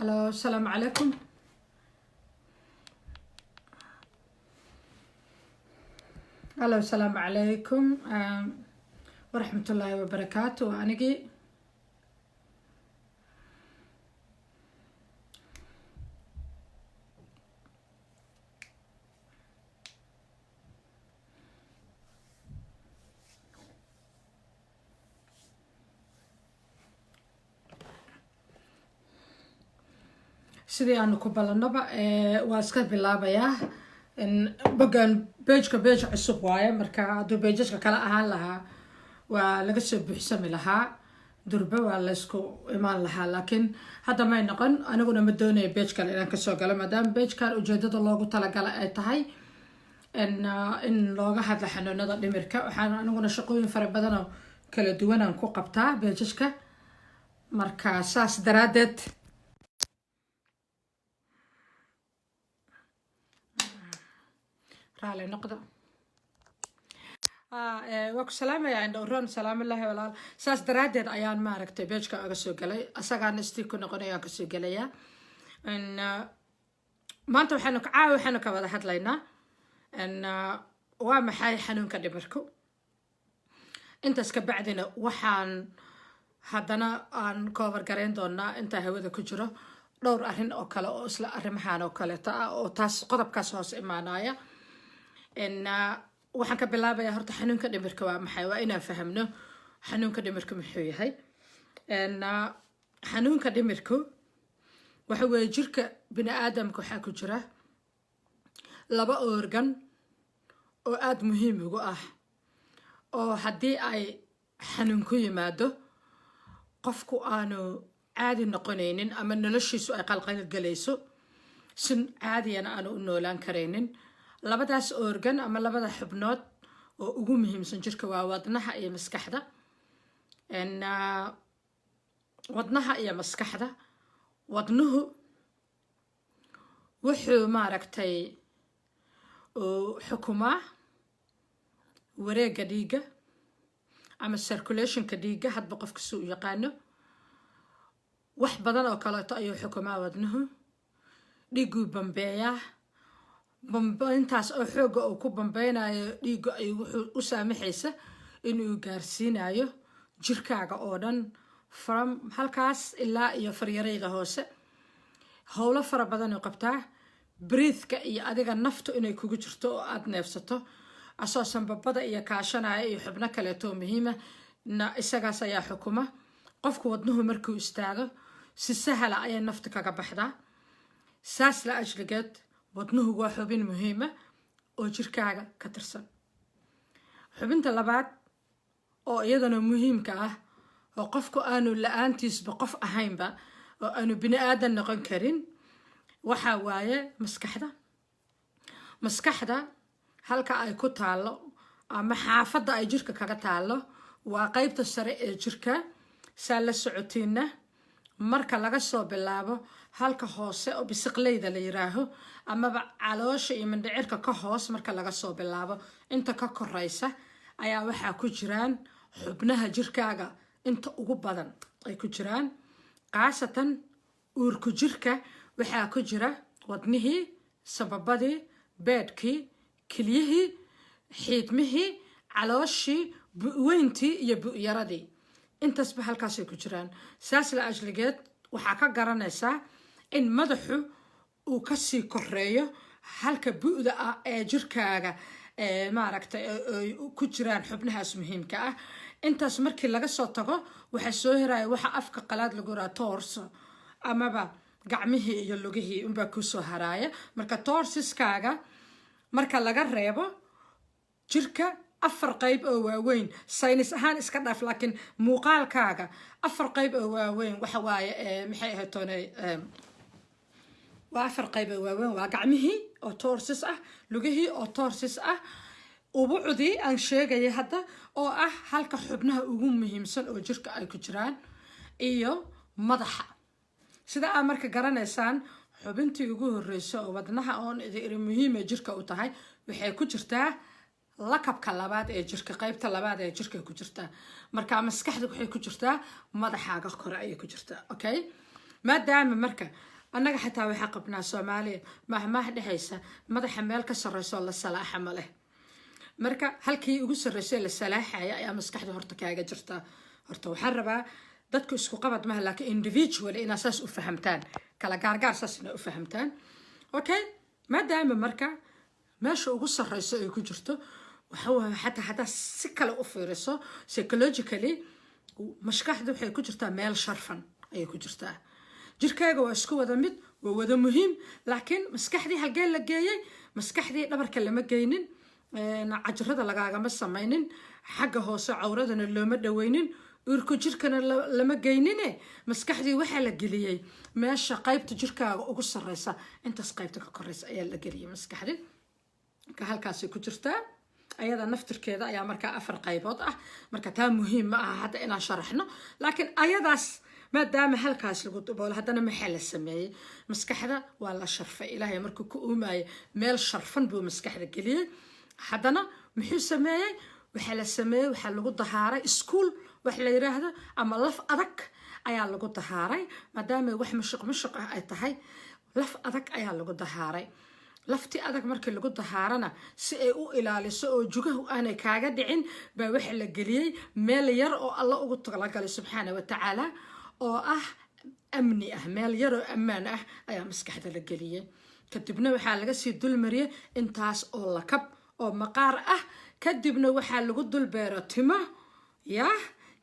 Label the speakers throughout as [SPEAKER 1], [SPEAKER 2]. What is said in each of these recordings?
[SPEAKER 1] Hello, السلام عليكم. Hello, السلام عليكم ورحمة الله وبركاته. أنيجي sidii aanu ku ballanaba waa iska bilaabayaa in bogan pageka page cusub waaye marka hadduu pageska kala ahaan lahaa waa laga soo buuxsami lahaa durba waa laysku imaan lahaa laakiin hadda may noqon aniguna ma doonayo page kale inaan kasoo galo maadaama pagekan ujeedada loogu talagalay ay tahay in looga hadla xanuunada dhimirka waxaan aniguna shaqooyin fara badan oo kala duwanaan ku qabtaa pageska marka saas daraadeed رالي نقطة وكو سلامة يا عند أورون سلام الله ولا ساس درادد أيان ما ركتي بيجك أقصو قلي أساقان استيكو نقوني أقصو قلي إن ما أنتو حنوك عاوي حنوك وضا حد لينا إن وما حاي حنون كدبركو انت اسكبعدنا وحان هادنا aan cover gareyn doonaa inta hawada ku jiro dhowr arrin oo kale oo isla arrimahan oo kale oo taas qodobkaas hoos imaanaya waxaan ka bilaabayaa horta xanuunka dhimirka waa maxay waa inaan fahamno xanuunka dhimirka muxuu yahay xanuunka dhimirku waxa weeye jirka bini aadamka waxaa ku jira laba organ oo aad muhiim ugu ah oo haddii ay xanuun ku yimaado qofku aanu caadi noqonaynin ama noloshiisu ay qalqal galayso sin caadiyana aanu u noolaan karaynin labadaas organ ama labada xubnood oo ugu muhiimsan jirka waa wadnaha iyo maskaxda wadnaha iyo maskaxda wadnuhu wuxuu maaragtay xukumaa wareegga dhiigga ama circulationka dhiigga hadba qofka suu yaqaano wax badan oo kaleeto ayuu xukumaa wadnuhu dhiigguu bambeeyaa bambeyntaas oo xooga uu ku bambeynayo dhiigga ay wuxuu u saamaxaysa inuu gaarsiinayo jirkaaga oo dhan from halkaas ilaa iyo faryarayda hoose howlo fara badan oo qabtaa breathka iyo adiga naftu inay kugu jirto oo aad neefsato asoo sanbabada iyo kaashanaya iyo xubno kaleeto muhiima na isagaas ayaa xukuma qofku wadnuhu markuu istaago si sahla ayay nafta kaga baxdaa saas la ajligeed wadnuhu waa xubin muhiima oo jirkaaga ka tirsan xubinta labaad oo iyadana muhiimka ah oo qofku aanu la-aantiisba qof ahaynba oo aanu bini aadan noqon karin waxaa waaye maskaxda halka ay ku taalo ama xaafadda ay jirka kaga taalo waa qaybta sare ee jirka saa la socotiina marka laga soo bilaabo halka hoose oo bisiqleyda la yiraaho amaba caloosha iyo mindhicirka ka hoos marka laga soo bilaabo inta ka koraysa ayaa waxaa ku jiraan xubnaha jirkaaga inta ugu badan ay ku jiraan qaasatan uurku jirka waxaa ku jira wadnihii sababadii beedkii كليه حيدمه علاشي بوينتي يبيردي انت اسبح الكاسي كجران ساس لأجلقات وحاكا قرانيسا ان مدحو وكسي كوريو هالك بودا جركاغا ماركتا كجران حبنها اسمهين كاه انت اسمركي لغا صوتاقو وحا سوهراي وحا افكا قلاد لغورا تورس اما با قعمهي يلوغيهي انبا كوسو هرايا مركا تورسيسكاغا marka laga reebo jirka afar qayb oo waaweyn saynis ahaan iska dhaaf laakiin muuqaalkaaga afar qayb oo waaweyn waxa waaye maxay ahaytoonay waa afar qayb oo waaweyn waa gacmihii oo torsis ah lugihii oo torsis ah ubucdii aan sheegay hadda oo ah halka xubnaha ugu muhiimsan oo jirka ay ku jiraan iyo madaxa sida aad marka garanaysaan xubintii ugu horeysa oo wadnaha oon idin muhiim ah jirka u tahay waxay ku jirtaa lakabka labaad ee jirka qaybta labaad ee jirka ku jirtaa marka maskaxda waxay ku jirtaa madaxaaga kore ay ku jirtaa okay maadaama marka annaga xataa waxaa qabnaa soomaaliya mahmaah dhexaysa madaxa meel ka sarreyso la salaaxa ma leh marka halkii ugu sarreysay la salaaxaya ayaa maskaxda horta kaaga jirta horta waxaan rabaa dadku isku qabad maha laakiin individual inaa saas u fahamtaan kala gaargaar saas inaa u fahamtaan okay maadaama marka meesha ugu sarreyso ay ku jirto waxa xataa haddaa si kale u fiiriso psychologically maskaxda waxay ku jirtaa meel sharfan ayay ku jirtaa jirkaaga waa isku wada mid waa wada muhiim laakiin maskaxdii halgee la geeyey maskaxdii dhabarka lama geynin cajrada lagaagama samaynin xagga hoose cawradana looma dhaweynin urku jirkana lama geynine maskaxdii waxaa la geliyey meesha qaybta jirkaaga ugu sarreysa intaas qaybta ka koreysa ayaa la geliyey maskaxdii marka halkaasay ku jirtaa ayada naftirkeeda ayaa markaa 4 qaybood ah marka taa muhiim ma aha hadda inaan sharaxno laakiin ayadaas maadaama halkaas lagu daboolo haddana maxaa la sameeyey maskaxda waa la sharfay ilaahay markuu ku uumaayay meel sharfan buu maskaxda geliyey haddana muxuu sameeyey waxaa la sameeyey waxaa lagu dahaaray iskuul wax la yiraahdo ama laf adag ayaa lagu dahaaray maadaama wax mashaq ah ay tahay laf adag ayaa lagu dahaaray lafti adag markii lagu dahaarana si ay u ilaaliso oo jugahu aanay kaaga dhicin baa waxa la geliyey meel yar oo alla ugu talagalay subxaana wa tacaala oo ah amni ah meel yar oo ammaan ah ayaa maskaxda la geliyey kadibna waxaa laga sii dulmariyey intaas oo lakab oo maqaar ah kadibna waxaa lagu dulbeero timo yaa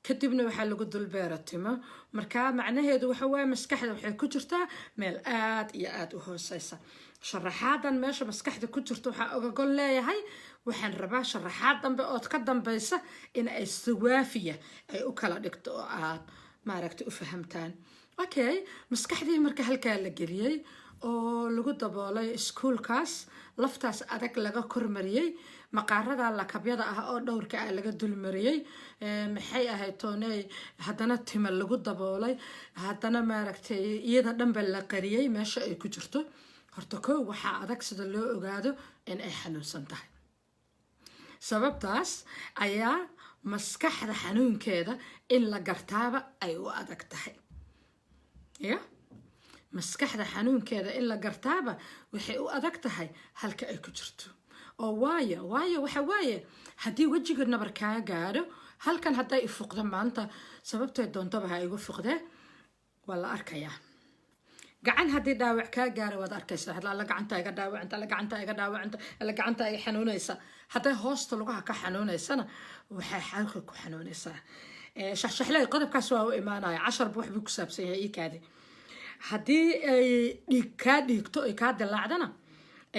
[SPEAKER 1] kadibna waxaa lagu dulbeero timo markaa macnaheedu waxa waaye maskaxda waxay ku jirtaa meel aad iyo aad u hooseysa sharaxaadan meesha maskaxda ku jirto waxaa oga gol leeyahay waxaan rabaa sharaxaad dambe ood ka dambeysa in ay siwaafiya ay u kala dhigto oo aad maaragta u fahamtaan okay maskaxdii marka halkaa la geliyey oo lagu daboolay iskuulkaas laftaas adag laga kormariyey maqaarada lakabyada ah oo dhowrka ah laga dulmariyey maxay ahayd tooney haddana tima lagu daboolay haddana maaragtay iyada dhanba la qariyey meesha ay ku jirto horta kow waxaa adag sida loo ogaado in ay xanuunsan tahay sababtaas ayaa maskaxda xanuunkeeda in la gartaaba ay u adag tahay ya maskaxda xanuunkeeda in la gartaaba waxay u adag tahay halka ay ku jirto oo waayo waxa waaye haddii wejiga nabar kaa gaadho halkan hadday ifuqdo maanta sababtay doontaba ha igu fuqdee waa la arkayaa gacan haddii dhaawac kaa gaaro waad arkaysaa alla gacanta iga dhaawacanta alla gacanta iga dhaawacanta alla gacanta iga xanuunaysa hadday hoosta lugaha ka xanuunaysana waxay xalka ku xanuunaysaa shaxshaxley qodobkaas waa u imaanaya 10 wax buu ku saabsan yahay ii kaadi haddii ay dhiig kaa dhiigto ay kaa dilaacdana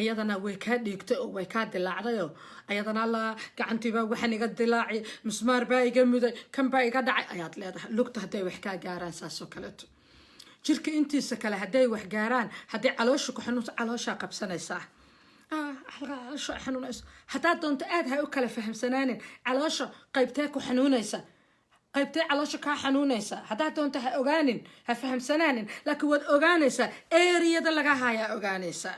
[SPEAKER 1] iyadana way kaa dhiigtay oo way kaa dilaacdayoo iyadana alla gacantiibaa waxaan iga dilaaci mismaar baa iga muday kan baa iga dhacay ayaad leedahay lugta hadday wax kaa gaaraan saasoo kaleeto jirka intiisa kale hadday wax gaaraan haddii caloosha ku xanuunto calooshaa qabsanaysaa caloosha xanuunayso haddaad doonto aad ha u kala fahamsanaanin caloosha qaybtee ku xanuunaysa qaybtee caloosha kaa xanuunaysa haddaad doonto ha ogaanin ha fahamsanaanin laakiin waad ogaanaysaa eriyada laga haayaa ogaanaysaa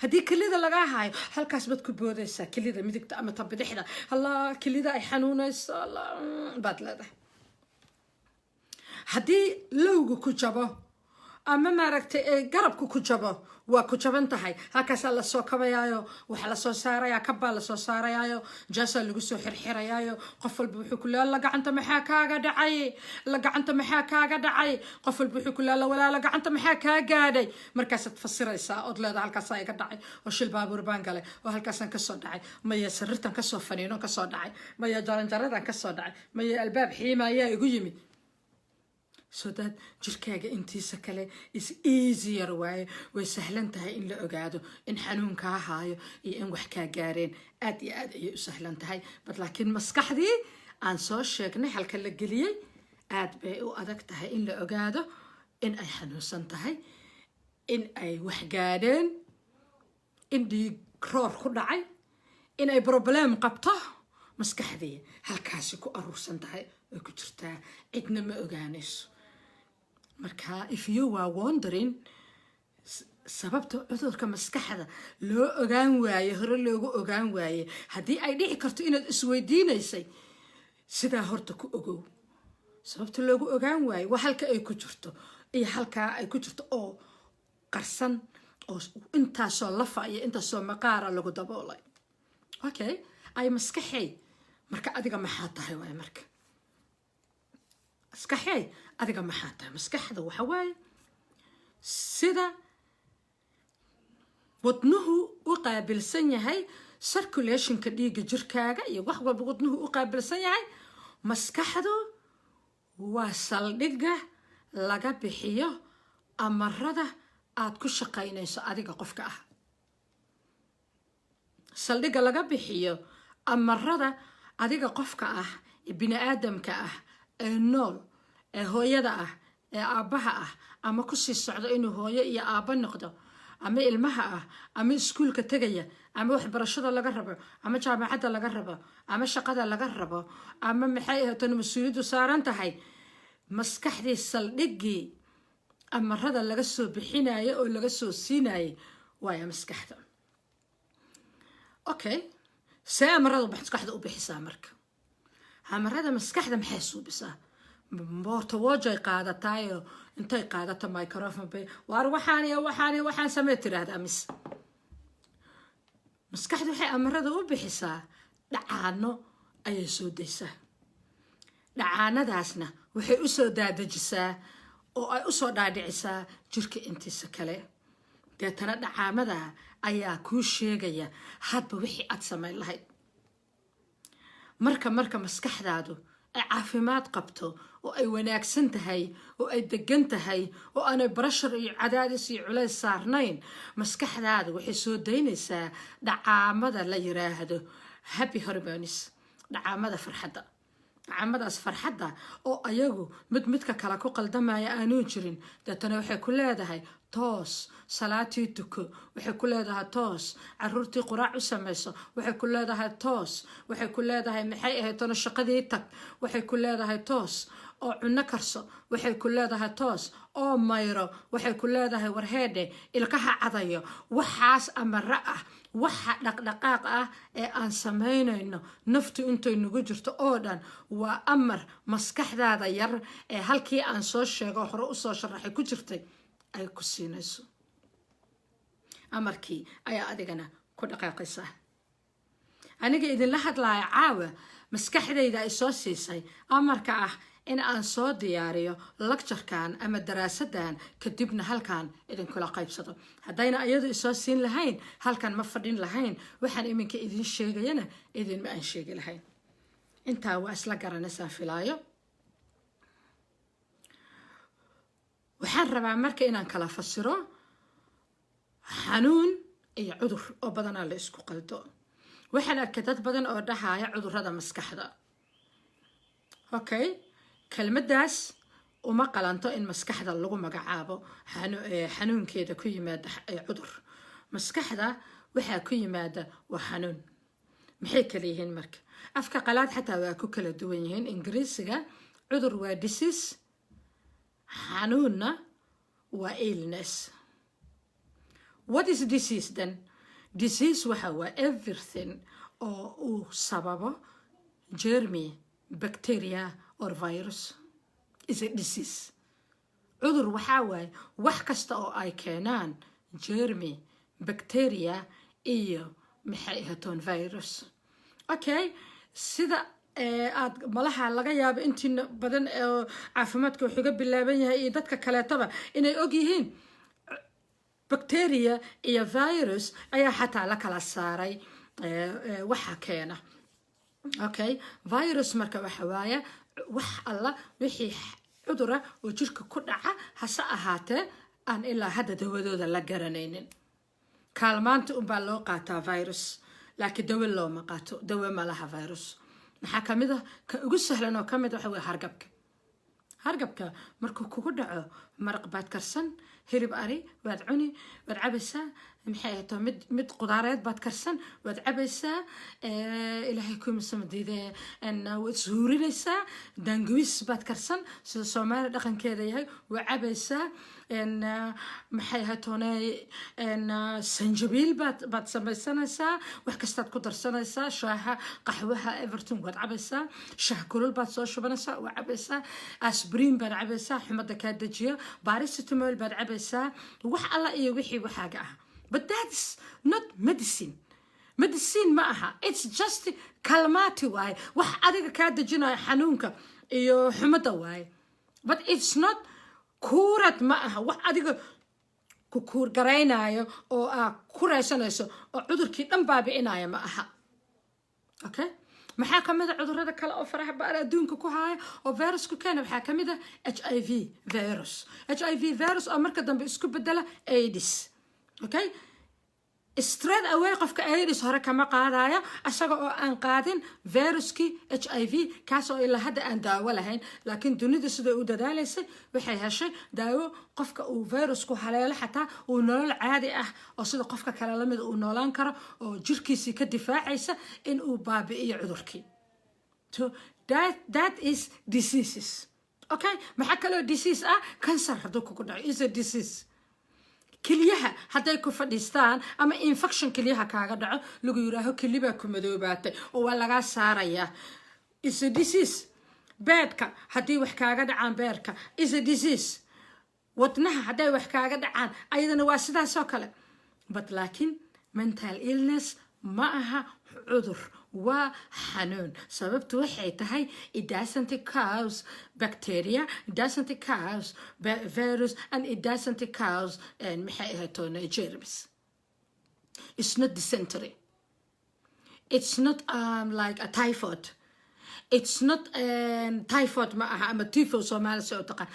[SPEAKER 1] haddii kelida lagaa haayo halkaas baad ku boodaysaa kelida midigta ama ta bidixda allah kelida ay xanuunayso baad leedahay haddii lowga ku jabo ama maaragtay garabku ku jabo waa ku jaban tahay halkaasaa lasoo kabayaayo waxaa lasoo saarayaa kabbaa lasoo saarayaayo jaasaa lagu soo xirxirayaayo qof walba wuxuu ku leeya la gacanta maxaa kaaga dhacay la gacanta maxaa kaaga dhacay qof walba wuxuu ku leeya walaa la gacanta maxaa kaa gaadhay markaasaad fasiraysaa ood leedaha halkaasaa iga dhacay oo shil baabuur baan galay oo halkaasaan kasoo dhacay maya sariirtan kasoo faniino kasoo dhacay maya jaranjaradan kasoo dhacay maya albaab xiima ayaa igu yimid so that jirkaaga intiisa kale is easier waaye way sahlan tahay in la ogaado in xanuun kaa haayo iyo in wax kaa gaareen aad iyo aad ayay u sahlan tahay bad laakiin maskaxdii aan soo sheegnay halka la geliyey aad bay u adag tahay in la ogaado in ay xanuunsan tahay in ay wax gaadheen in dhiig roor ku dhacay in ay problem qabto maskaxdii halkaasi ku aruursan tahay ay ku jirtaa cidna ma ogaanayso marka if you were wondering sababta cudurka maskaxda loo ogaan waaye hore loogu ogaan waaye haddii ay dhici karto inaad isweydiinaysay sidaa horta ku ogow sababta loogu ogaan waaye waa halka ay ku jirto iyo halkaa ay ku jirto oo qarsan oo intaasoo lafa iyo intaasoo maqaara lagu daboolay. Okay, ay maskaxay marka adiga maxaa tahay waay marka maskaxay adiga maxaa tahay maskaxda waxa waaye sida wadnuhu u qaabilsan yahay circulationka dhiigga jirkaaga iyo wax walba wadnuhu u qaabilsan yahay maskaxdu waa saldhigga laga bixiyo amarada aad ku shaqaynayso adiga qofka ah saldhigga laga bixiyo amarada adiga qofka ah ee bini'aadamka ah ee nool ee hooyada ah ee aabbaha ah ama ku sii socdo inuu hooyo iyo aabba noqdo ama ilmaha ah ama iskuulka tegaya ama waxbarashada laga rabo ama jaamacadda laga rabo ama shaqada laga rabo ama maxay ahaytan mas-uuliyaddu saaran tahay maskaxdii saldhiggii amarada laga soo bixinayo oo laga soo siinayo waaya maskaxda. Okay, see amarada maskaxda u bixisaa marka amarada maskaxda maxay suubisaa boortawoojoy qaadataayo intay qaadato microphone bay waar waxaan samee tiraahdaa mis maskaxda waxay amarada u bixisaa dhacaano ayay soo daysaa dhacaanadaasna waxay u soo daadajisaa oo ay u soo dhaadhicisaa jirka intiisa kale deetana dhacaamada ayaa kuu sheegaya hadba wixii aad samayn lahayd marka maskaxdaadu ay caafimaad qabto oo ay wanaagsan tahay oo ay degan tahay oo aanay barashar iyo cadaadis iyo culays saarnayn maskaxdaadu waxay soo daynaysaa dhacaamada la yiraahdo happy hormones dhacaamada farxadda dhacaamadaas farxadda oo ayagu midka kale ku qaldamaya aanu jirin deetana waxay ku leedahay toos salaatii tuko waxay ku leedahay toos caruurtii quraac u samayso waxay ku leedahay toos waxay ku leedahay maxay ahaydona shaqadii tag waxay ku leedahay toos oo cunno karso waxay ku leedahay toos oo mayro waxay ku leedahay warheedhe ilkaha cadayo waxaas amara ah waxa dhaqdhaqaaq ah ee aan samaynayno naftu intay nagu jirto oo dhan waa amar maskaxdaada yar ee halkii aan soo sheego hore u soo sharaxay ku jirtay ay ku siinayso amarkii ayaa adigana ku dhaqaaqaysaa aniga idinla hadlaya caawa maskaxdayda ay soo siisay amarka ah in aan soo diyaariyo lecturekan ama daraasadan kadibna halkan idinkula qaybsado haddayna iyadu isoo siin lahayn halkan ma fadhin lahayn waxaan iminka idin sheegayana idinma aan sheegi lahayn intaa waa isla garanaysaan filaayo waxaan rabaa marka inaan kala fasiro xanuun iyo cudur oo badanaa la isku qaldo waxaan arkay dad badan oo dhahaya cudurrada maskaxda okay kelmaddaas uma qalanto in maskaxda lagu magacaabo xanuunkeeda ku yimaada cudur maskaxda waxaa ku yimaada waa xanuun maxay kala yihiin marka afka qalaad xataa waa ku kala duwan yihiin ingiriisiga cudur waa disease xanuunna waa illness. What is disease then? Disease waxa waa everything oo uu sababo germi bacteria or virus is a disease. cudur waxaa waaye wax kasta oo ay keenaan germi bacteria iyo maxay ahatoon virus. Okay, sida aad malaha laga yaabo intiina badan oo caafimaadka wuxuu ga bilaaban yahay iyo dadka kaleetaba inay og yihiin bacteria iyo virus ayaa xataa la kala saaray waxa keena. Okay, virus marka waxa waaye wax alla wixii cudura oo jirka ku dhaca hase ahaatee aan ilaa hadda dawadooda la garanaynin kaalmaanta unbaa loo qaataa virus laakiin dawo looma qaato dawo ma laha virus. maxaa ka mid ah ka ugu sahlan oo ka mid waxa weeye hargabka markuu kugu dhaco maraq baad karsan hilib ari waad cuni waad cabaysaa maxay to mid qudaareed baad karsan waad cabaysaa ilaahay ku misamadiide waad suurinaysaa danguis baad karsan sida Soomaali dhaqankeeda yahay waa cabaysaa maxay hatoone sanjabiil baad samaysanaysaa wax kastaad ku darsanaysaa shaaha qaxwaha everton waad cabaysaa shaah kulul baad soo shubanaysaa waa cabaysaa aspirin baad cabaysaa xumada kaa dejiya paracetamol baad cabaysaa wax alla iyo wixii waxaaga ah but that's not medicine ma aha it's just kalmaati waaye wax adiga kaa dejinayo xanuunka iyo xumada waaye but it's not kuurad ma aha wax adiga ku kuur garaynayo oo ku raysanayso oo cudurkii dhan baabi'inayo ma aha okay maxaa kamid ah cudurrada kale oo faraha ba'an adduunka ku haya oo virusku keena waxaa kamid ah HIV virus oo marka dambe isku bedela AIDS okay straight away qofka AIDS hore kama qaadayo asaga oo aan qaadin viruskii HIV kaas oo ilaa hadda aan daawo lahayn laakiin dunida sida uu dadaalaysay waxay heshay daawo qofka uu virusku haleelo xataa uu nolol caadi ah oo sida qofka kale la mid uu noolaan karo oo jirkiisii ka difaacaysa in uu baabi'iyo cudurkii so that is diseases okay maxaa kaloo disease ah cancer hadduu kugu dhaco is a disease keliyaha hadday ku fadhiistaan ama infection keliyaha kaaga dhaco lagu yiraaho kelibaa ku madoobaatay oo waa lagaa saarayaa is a disease beedka haddii wax kaaga dhacaan beerka is a disease wadnaha hadday wax kaaga dhacaan ayadana waa sidaas oo kale but laakiin mental illness ma aha cudur waa xanuun sababtu waxay tahay it doesn't cause bacteria it doesn't cause virus and it doesn't cause maxay ahaytoon germs it's not dysentery it's not like a typhoid it's not typhoid ma aha ama tifo Soomaali soo taqaan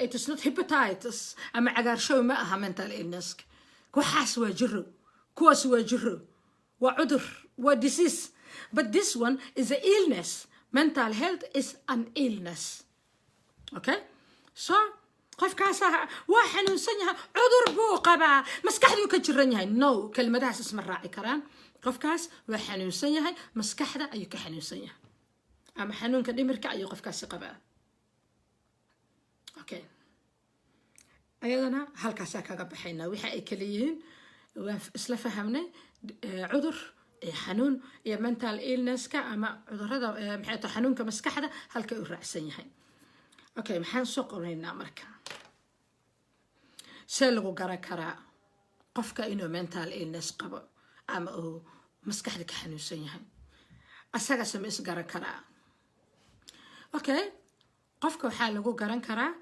[SPEAKER 1] it is not hepatitis ama cagaarshow ma aha mental illness waxaas waa jiro kuwaas waa jiro waa cudur waa disease but this one is an illness mental health is an illness okay so qofkaas waa xanuunsan yahay cudur buu qabaa maskaxdu ka jiran yahay no kelmadahaas isma raaci karaan qofkaas waa xanuunsan yahay maskaxda ayuu ka xanuunsan yahay ama xanuunka dhimirka ayuu qofkaasi qabaa okay ayadana halkaas kaga baxayna waxa ay kala yihiin waan isla fahamnay cudur xanuun iyo mental illnesska ama cudurrada maxay tahay xanuunka maskaxda halka uu raacsan yahay okay maxaan soo qoraynaa marka see lagu garan karaa qofka inuu mental illness qabo ama uu maskaxda ka xanuunsan yahay asaga sama is garan karaa okay qofka waxaa lagu garan karaa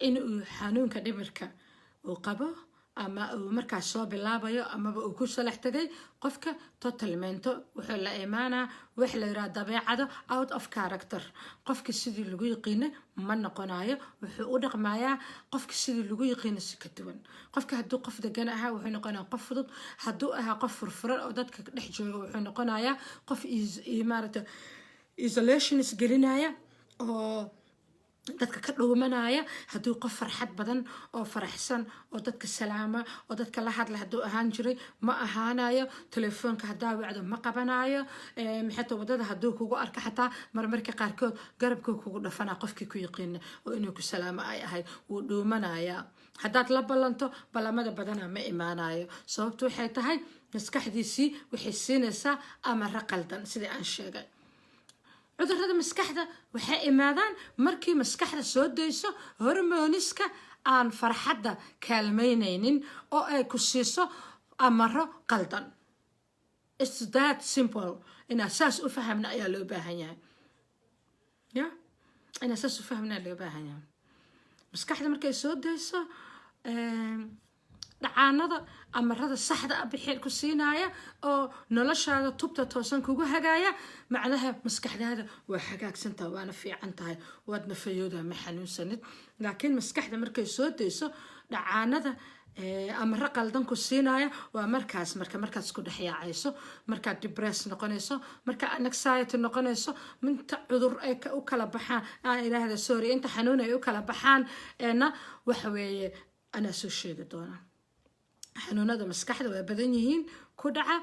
[SPEAKER 1] inuu xanuunka dhimirka uu qabo ama uu markaas soo bilaabayo amaba uu ku salax tagay qofka totalmento wuxuu la imaanaa wax la yiraahdo dabeecado out of character qofka sidii lagu yaqiinay ma noqonayo wuxuu u dhaqmayaa qofka sidii lagu yaqiinay si ka duwan qofka hadduu qof degan ahaa wuxuu noqonayaa qof fudud hadduu ahaa qof furfuran oo dadka dhex jooga wuxuu noqonayaa qof maarata isolation is gelinaya oo dadka ka dhowmanaya hadduu qof farxad badan oo faraxsan oo dadka salaama oo dadka la hadla hadduu ahaan jiray ma ahaanayo telefoonka haddaa wacdo ma qabanayo maxay wadada hadduu kugu arka xataa marmarka qaarkood garabka kugu dhafanaa qofkii ku yaqiina oo inuu ku salaamo ay ahayd wuu dhowmanaya haddaad la ballanto ballamada badana ma imaanayo sababtu waxay tahay maskaxdiisii waxay siinaysaa amara qaldan sidii aan sheegay cudurrada maskaxda waxay imaadaan markii maskaxda soo dayso hormoniska aan farxadda kaalmaynaynin oo ay ku siiso amaro qaldan it's that simple inaad saas u fahamna ayaa loo baahan yahay ya inaad saas u fahamna loo baahan yahay maskaxda markay soo dayso dhacaanada amarada saxda ah bixin ku siinaya oo noloshaada tubta toosan kugu hagaaya macnaha maskaxdaada waa hagaagsantahay waana fiican tahay waad nafayooda ma xanuunsanid laakiin maskaxda markay soo dayso dhacaanada amara qaldan ku siinaya waa markaas ku dhexyaacayso markaad depress noqonayso markaa anxiety noqonayso inta cudur ay u kala baxaan aan ilaahda sorry inta xanuun ay u kala baxaan na waxa weeye ana soo sheegi doonaa xanuunada maskaxda waa badan yihiin ku dhaca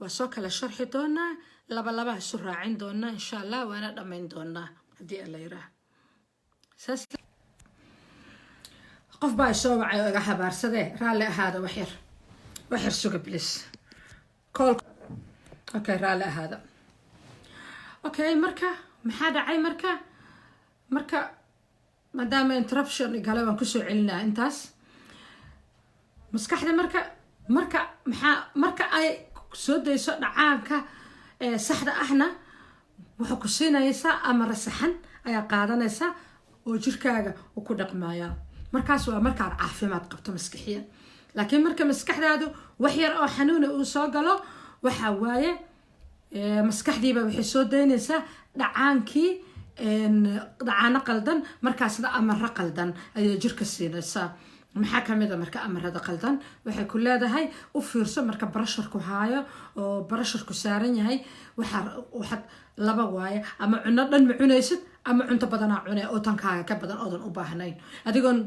[SPEAKER 1] waa soo kala sharxi doonaa laba isu raacin doonaa insha allah waana dhammayn doonaa haddii alla yiraaha saas qof baa soo wacay oo iga habaarsadee raalli ahaada waxyar suga bliis kool okay raalli ahaada okay marka maxaa dhacay marka maadaama interruption igale waan kusoo celinaa intaas maskaxda marka ay soo dayso dhacaanka saxda ahna wuxuu ku siinaysaa amar saxan ayaa qaadanaysaa oo jirkaaga uu ku dhaqmayaa markaas waa markaad caafimaad qabto maskaxiyan laakiin marka maskaxdaadu wax yar oo xanuuna uu soo galo waxa waaye maskaxdiiba waxay soo daynaysaa dhacaano qaldan markaasna amaro qaldan ayay jirka siinaysaa maxaa kamid a marka amarada qaldan waxay ku leedahay u fiirso marka barasharku haayo oo barasharku saaran yahay waxaad laba waaye ama cuno dhan ma cunaysid ama cunto badanaa cune oo tankaaga ka badan oodan u baahnayn adigoon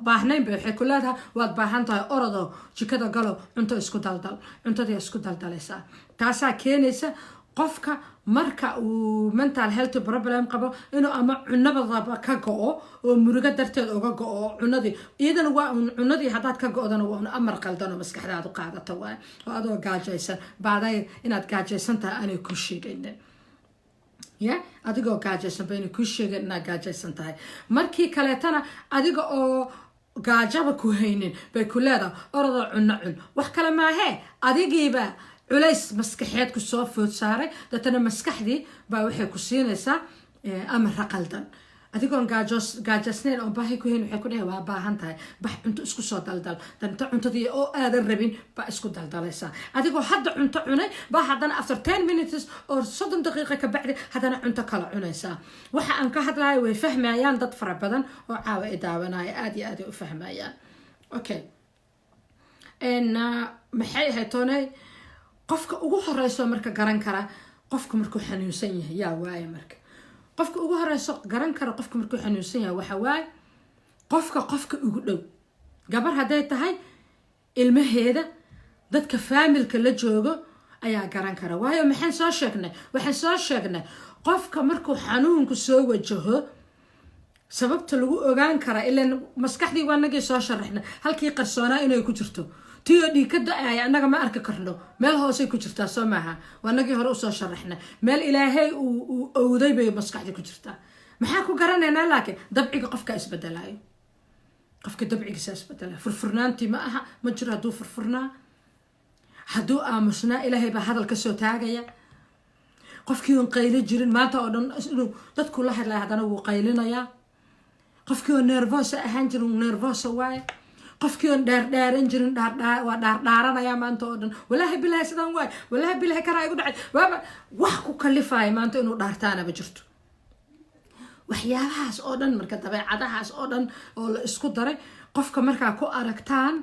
[SPEAKER 1] baahnaynba waxay ku leedahay waad baahan tahay orodoo jikada galo cunto isku daldal cuntadii isku daldalaysaa taasaa keenaysa qofka marka uu mental health problem qabo inuu ama cunabadaba ka go-o oo murugo darteed uga go-o cunadii iyadana waa cunadii haddaad ka go-dana waa un amar qaldan oo maskaxdaadu qaadata waay oo adoo gaajaysan baaday inaad gaajaysan tahay aanay ku sheegaynin ya adigoo gaajaysan ba inay ku sheegeen inaad gaajaysan tahay markii kaleetana adiga oo gaajaba ku haynin bay ku leedahay orodoo cunno cun wax kale maahee adigiiba culays maskaxeed ku soo food saaray dadana maskaxdii baa waxay ku siinaysaa amara qaldan adigoon gaajasnayn oo baahi ku hayn waxay ku dhahay waa baahan tahay bax cunto isku soo daldal danta cuntadii oo aadan rabin baa isku daldalaysaa adigoo hadda cunto cunay baa haddana after 10 minutes oo 30 daqiiqa ka bacdi haddana cunto kala cunaysaa waxa aan ka hadlayo way fahmayaan dad fara badan oo caawa i daawanaya aad iyo aad u fahmayaan okay maxay ahayd toonay qofka ugu horeyso marka garan kara qofka markuu xanuunsan yahay yaa waaye marka qofka ugu horeyso garan kara qofka markuu xanuunsan yahay waxa waaye qofka ugu dhow gabar hadday tahay ilmaheeda dadka faamilka la joogo ayaa garan kara waayo waxaan soo sheegnay qofka markuu xanuunku soo wajaho sababta lagu ogaan kara ilaan maskaxdii waa nagii soo sharaxnay halkii qarsoonaa inay ku jirto tiyo dhiikada ay anaga ma arki karno meel hoose ku jirtaa soo maaha waa nagii hore usoo sharaxnay meel ilaahay uu owday bay maskaxdii ku jirtaa maxaa ku garanaynaa laakiin dabciga qofka isbedelayo qofka dabcigiisa isbedelayo furfurnaantii ma aha ma jiro hadduu furfurnaa hadduu aamusnaa ilaahay baa hadal ka soo taagaya qofkii oon qayli jirin maanta oo dhan inuu dadku la hadlaya haddana wuu qaylinayaa qofkii oo nervosa ahaan jirin nervosa waaye qofkii oon dhaardhaaran jirin waa dhaardhaaranaya maanta oo dhan walaahi bilaahi sidaan waay walaahi bilaahi karaa igu dhacay waaba wax ku kalifaya maanta inuu dhaartaanaba jirto waxyaabahaas oo dhan marka dabeecadahaas oo dhan oo la isku daray qofka markaa ku aragtaan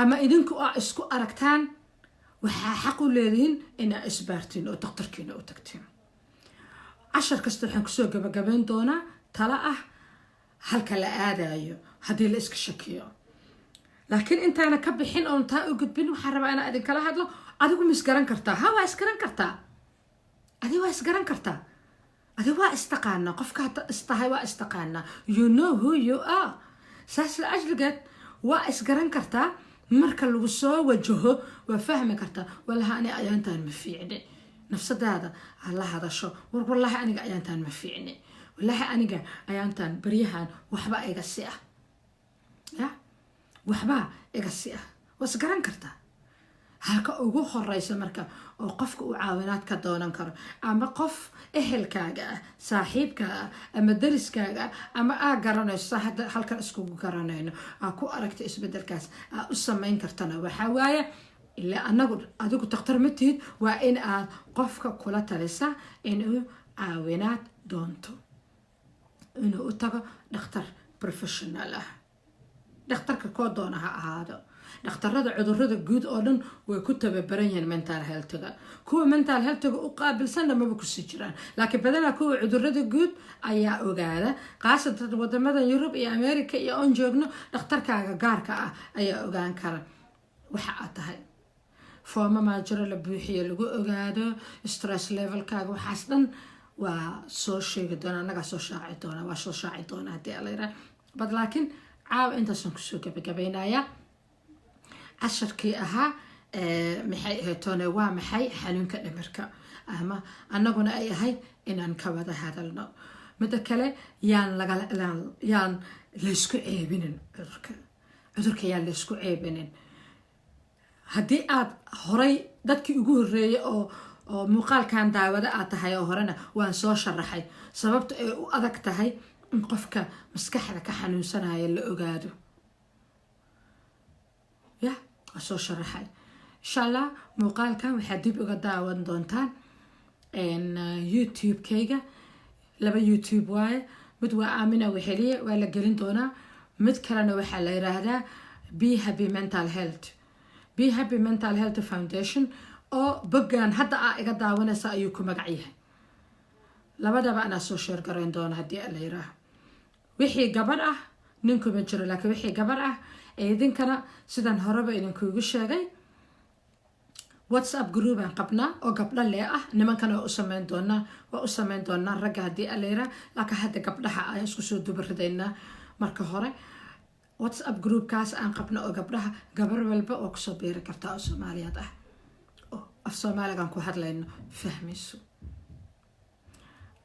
[SPEAKER 1] ama idinku aa isku aragtaan waxaa xaq u leedihiin inaa isbaartiin oo daktarkiina u tagtiin cashar kasta waxaan kusoo gabagabayn doonaa tala ah halka la aadayo haddii la iska shakiyo laakiin intaana ka bixin oon taa u gudbin waxaan rabaa inaa idinkala hadlo adigu ma isgaran kartaa ha waa isgaran kartaa adi waa isgaran kartaa adi waa istaqaanaa qofka hadda istahay waa istaqaanaa you know who you are saas la ajligeed waa isgaran kartaa marka lagu soo wajaho waa fahmi kartaa walahi ani ayaantaan ma fiicne nafsadaada hala hadasho wallahi aniga ayaantaan ma fiicne wallahi aniga ayaantaan baryahan waxba iga si ah ya waxba iga si ah waa isgaran kartaa halka ugu horeysa marka oo qofka uu caawinaad ka doonan karo ama qof ehelkaaga ah saaxiibkaaga ah ama dariskaaga ah ama aa garanayso hadda halkan iskugu garanayno aa ku aragta isbedelkaas aa u samayn kartana waxaa waaye ilaa adigu daktar ma tihid waa in aad qofka kula talisa inuu caawinaad doonto inuu u tago dhakhtar professional ah dhakhtarka koo doona ha ahaado dhakhtarada cudurada guud oo dhan way ku tababaran yihiin mental healthga kuwa mental healthga u qaabilsanna maba kusii jiraan laakiin badanaa kuwa cudurada guud ayaa ogaada qaasatan wadamada yurub iyo america iyo oon joogno dhakhtarkaaga gaarka ah ayaa ogaan kara waxa aad tahay fooma maa jiro la buuxiyo lagu ogaado stress levelkaaga waxaas dhan waa soo sheegi doona annagaa soo shaaci doona waa soo shaaci doona haddii ala yidhaha bad laakiin caawa intaasaan kusoo gabagabaynayaa casharkii ahaa maxay ahaydtoone waa maxay xanuunka dhimirka ama annaguna ay ahayd inaan ka wada hadalno midda kale yaan laysku ceebinin cudurka yaan laysku ceebinin haddii aad horay dadkii ugu horreeyay oo muuqaalkan daawado aad tahay oo horena waan soo sharaxay sababta ay u adag tahay in qofka maskaxda ka xanuunsanaya la ogaado ya waa soo sharaxay insha allah muuqaalkan waxaad dib uga daawan doontaan youtube-kayga 2 youtube waaye mid waa aamina weheliye waa la gelin doonaa mid kalena waxaa la yiraahdaa be happy mental health be happy mental health foundation oo boggan hadda aa iga daawanaysa ayuu ku magac yahay labadaba anaa soo sheer garayn doona haddii la yiraaho wixii gabar ah ninkuma jiro laakiin wixii gabar ah idinkana sidan horeba idinkuugu sheegay whatsapp group aan qabnaa oo gabdho lee ah nimankana waa u sameyn doonaa ragga haddii la yiraaho laakiin hadda gabdhaha ayaan isku soo dubaridaynaa marka hore whatsapp groupkaas aan qabno oo gabdhaha gabar walba oo kusoo biiri kartaa oo soomaaliyeed ah oo af soomaaligan ku hadlayno fahmayso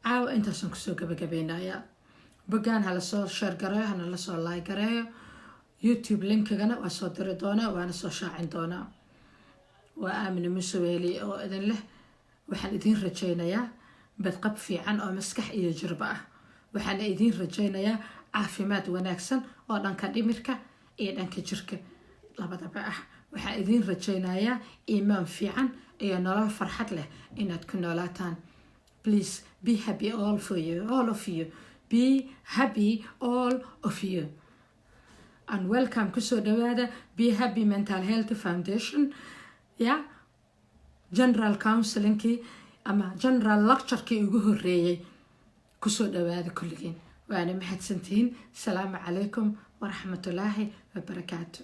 [SPEAKER 1] caawa intaasaan kusoo gabagabaynayaa boggaan hala soo share gareeyo hana la soo like gareeyo youtube linkigana waa soo diri doonaa waana soo shaacin doonaa waa aamina musaweeli oo idin leh waxaan idin rajaynayaa badqab fiican oo maskax iyo jirba ah waxaan idin rajaynayaa caafimaad wanaagsan oo dhanka dhimirka iyo dhanka jirka labadaba ah waxaan idin rajaynayaa iimaan fiican iyo nolol farxad leh inaad ku noolaataan please be happy all of you be happy all of you and welcome kusoo dhawaada be happy mental health foundation general counselingkii ama general lecturekii ugu horreeyay kusoo dhawaada kulligiin waana mahadsantihiin asalaamu calaykum waraxmatullaahi wabarakaatu